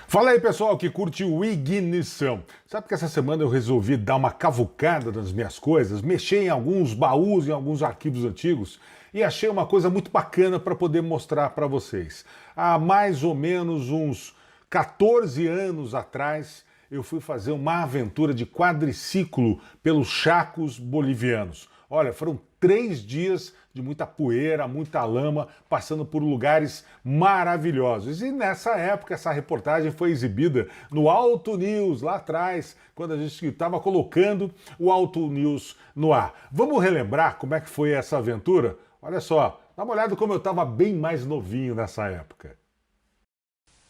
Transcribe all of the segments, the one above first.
Fala aí, pessoal que curte o Ignição. Sabe que essa semana eu resolvi dar uma cavucada nas minhas coisas, mexer em alguns baús, em alguns arquivos antigos e achei uma coisa muito bacana para poder mostrar para vocês. Há mais ou menos uns 14 anos atrás, eu fui fazer uma aventura de quadriciclo pelos Chacos bolivianos. Olha, foram 3 dias de muita poeira, muita lama, passando por lugares maravilhosos. E nessa época, essa reportagem foi exibida no Auto News, lá atrás, quando a gente estava colocando o Auto News no ar. Vamos relembrar como é que foi essa aventura? Olha só, dá uma olhada como eu estava bem mais novinho nessa época.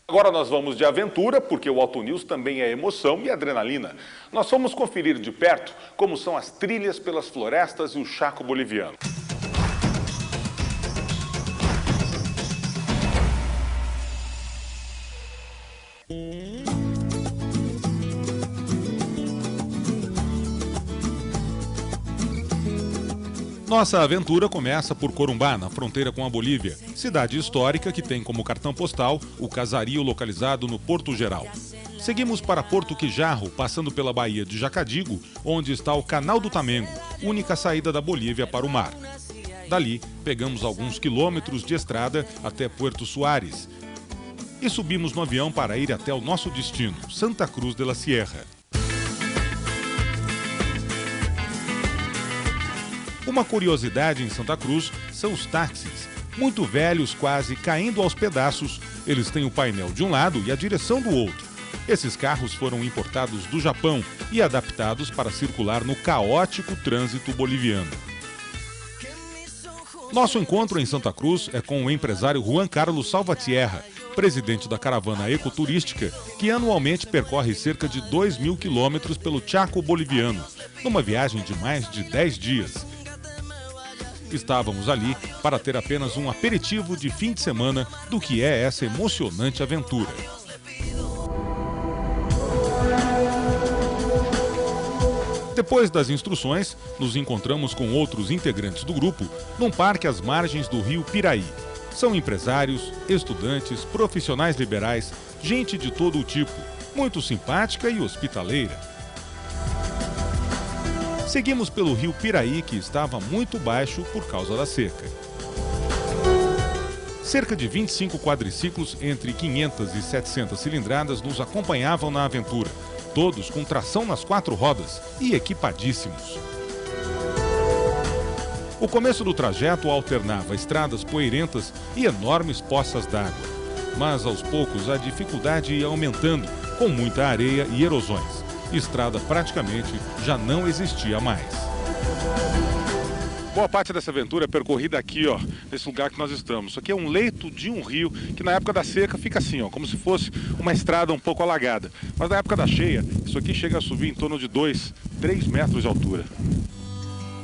Agora nós vamos de aventura, porque o Auto News também é emoção e adrenalina. Nós fomos conferir de perto como são as trilhas pelas florestas e o Chaco boliviano. Nossa aventura começa por Corumbá, na fronteira com a Bolívia, cidade histórica que tem como cartão postal o casario localizado no Porto Geral. Seguimos para Porto Quijarro, passando pela Baía de Jacadigo, onde está o Canal do Tamengo, única saída da Bolívia para o mar. Dali, pegamos alguns quilômetros de estrada até Puerto Suárez e subimos no avião para ir até o nosso destino, Santa Cruz de la Sierra. Uma curiosidade em Santa Cruz são os táxis. Muito velhos, quase caindo aos pedaços, eles têm o painel de um lado e a direção do outro. Esses carros foram importados do Japão e adaptados para circular no caótico trânsito boliviano. Nosso encontro em Santa Cruz é com o empresário Juan Carlos Salvatierra, presidente da caravana ecoturística, que anualmente percorre cerca de 2.000 quilômetros pelo Chaco boliviano, numa viagem de mais de 10 dias. Estávamos ali para ter apenas um aperitivo de fim de semana do que é essa emocionante aventura. Depois das instruções, nos encontramos com outros integrantes do grupo num parque às margens do rio Piraí. São empresários, estudantes, profissionais liberais, gente de todo o tipo, muito simpática e hospitaleira. Seguimos pelo rio Piraí, que estava muito baixo por causa da seca. Cerca de 25 quadriciclos entre 500 e 700 cilindradas nos acompanhavam na aventura, todos com tração nas 4 rodas e equipadíssimos. O começo do trajeto alternava estradas poeirentas e enormes poças d'água. Mas aos poucos a dificuldade ia aumentando, com muita areia e erosões. Estrada praticamente já não existia mais. Boa parte dessa aventura é percorrida aqui, ó, nesse lugar que nós estamos. Isso aqui é um leito de um rio que na época da seca fica assim, ó, como se fosse uma estrada um pouco alagada. Mas na época da cheia, isso aqui chega a subir em torno de 2, 3 metros de altura.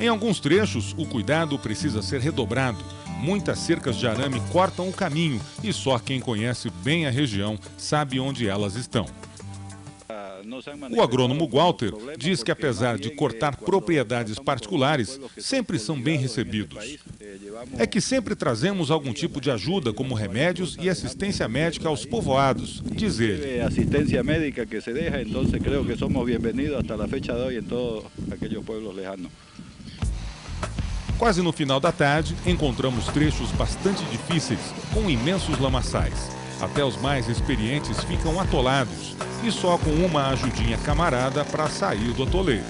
Em alguns trechos, o cuidado precisa ser redobrado. Muitas cercas de arame cortam o caminho e só quem conhece bem a região sabe onde elas estão. O agrônomo Walter diz que apesar de cortar propriedades particulares, sempre são bem recebidos. É que sempre trazemos algum tipo de ajuda, como remédios e assistência médica aos povoados, diz ele. Assistência médica que se deixa, então creio que somos bem-vindos até a fecha de hoje em todos aqueles pueblos lejanos. Quase no final da tarde, encontramos trechos bastante difíceis, com imensos lamaçais. Até os mais experientes ficam atolados e só com uma ajudinha camarada para sair do atoleiro.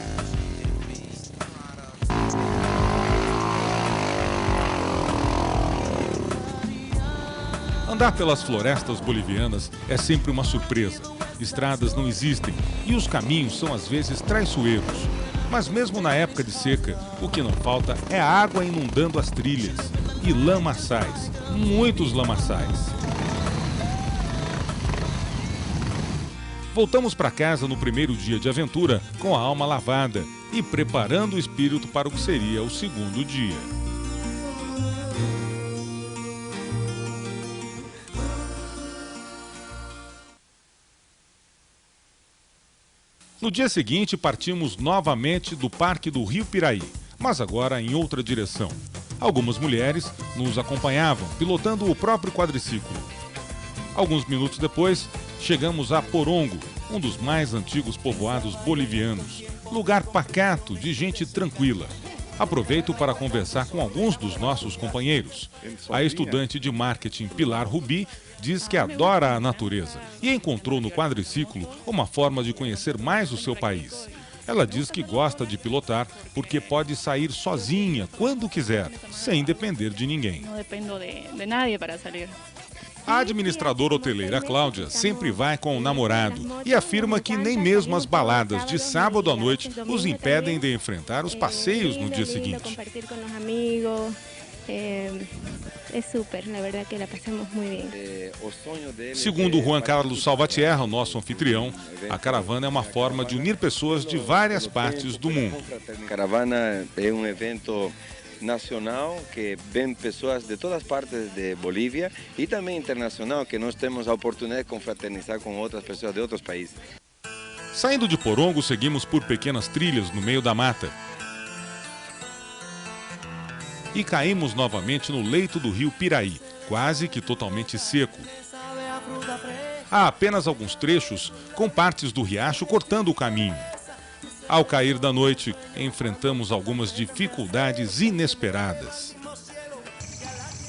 Andar pelas florestas bolivianas é sempre uma surpresa. Estradas não existem e os caminhos são às vezes traiçoeiros. Mas mesmo na época de seca, o que não falta é a água inundando as trilhas e lamaçais, muitos lamaçais. Voltamos para casa no primeiro dia de aventura com a alma lavada e preparando o espírito para o que seria o segundo dia. No dia seguinte, partimos novamente do Parque do Rio Piraí, mas agora em outra direção. Algumas mulheres nos acompanhavam, pilotando o próprio quadriciclo. Alguns minutos depois, chegamos a Porongo, um dos mais antigos povoados bolivianos. Lugar pacato, de gente tranquila. Aproveito para conversar com alguns dos nossos companheiros. A estudante de marketing Pilar Rubi diz que adora a natureza e encontrou no quadriciclo uma forma de conhecer mais o seu país. Ela diz que gosta de pilotar porque pode sair sozinha quando quiser, sem depender de ninguém. Não dependo de nadie para salir. A administradora hoteleira Cláudia sempre vai com o namorado e afirma que nem mesmo as baladas de sábado à noite os impedem de enfrentar os passeios no dia seguinte. É super, na verdade que la passamos muito bem. Segundo Juan Carlos Salvatierra, nosso anfitrião, a caravana é uma forma de unir pessoas de várias partes do mundo. A caravana é um evento nacional que vem pessoas de todas partes de Bolívia e também internacional, que nós temos a oportunidade de confraternizar com outras pessoas de outros países. Saindo de Porongo, seguimos por pequenas trilhas no meio da mata. E caímos novamente no leito do rio Piraí, quase que totalmente seco. Há apenas alguns trechos com partes do riacho cortando o caminho. Ao cair da noite, enfrentamos algumas dificuldades inesperadas.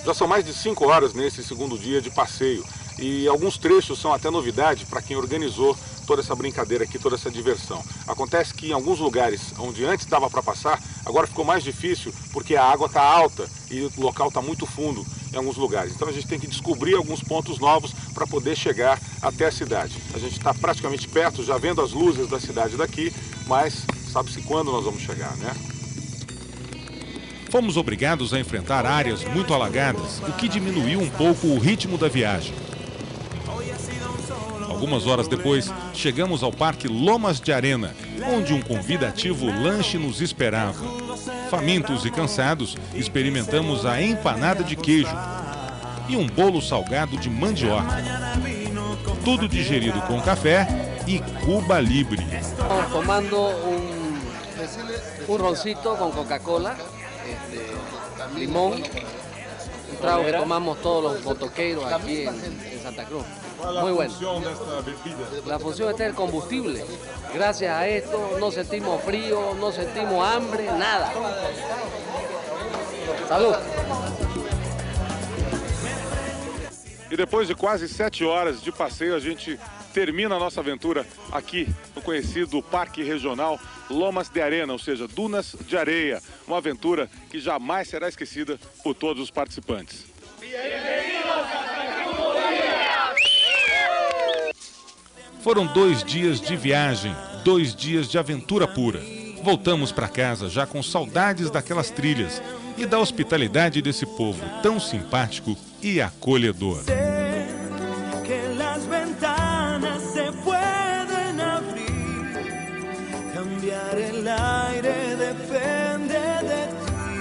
Já são mais de 5 horas nesse segundo dia de passeio e alguns trechos são até novidade para quem organizou toda essa brincadeira aqui, toda essa diversão. Acontece que em alguns lugares onde antes dava para passar, agora ficou mais difícil porque a água está alta e o local está muito fundo em alguns lugares. Então a gente tem que descobrir alguns pontos novos para poder chegar até a cidade. A gente está praticamente perto, já vendo as luzes da cidade daqui, mas sabe-se quando nós vamos chegar, né? Fomos obrigados a enfrentar áreas muito alagadas, o que diminuiu um pouco o ritmo da viagem. Algumas horas depois, chegamos ao Parque Lomas de Arena, onde um convidativo lanche nos esperava. Famintos e cansados, experimentamos a empanada de queijo e um bolo salgado de mandioca. Tudo digerido com café e Cuba Libre. Estamos tomando un roncito con Coca-Cola, limón, un trago que tomamos todos los motoqueiros aquí en Santa Cruz. Muy bueno. La función está el combustible. Gracias a esto no sentimos frío, no sentimos hambre, nada. Salud. E depois de quase 7 horas de passeio, a gente termina a nossa aventura aqui no conhecido Parque Regional Lomas de Arena, ou seja, Dunas de Areia. Uma aventura que jamais será esquecida por todos os participantes. Foram 2 dias de viagem, 2 dias de aventura pura. Voltamos para casa já com saudades daquelas trilhas e da hospitalidade desse povo tão simpático e acolhedor. Cambiar el aire depende de ti,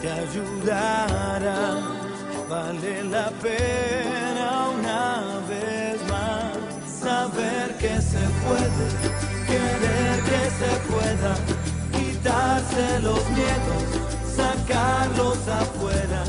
te ayudará, vale la pena una vez más, saber que se puede, querer que se pueda, quitarse los miedos, sacarlos afuera.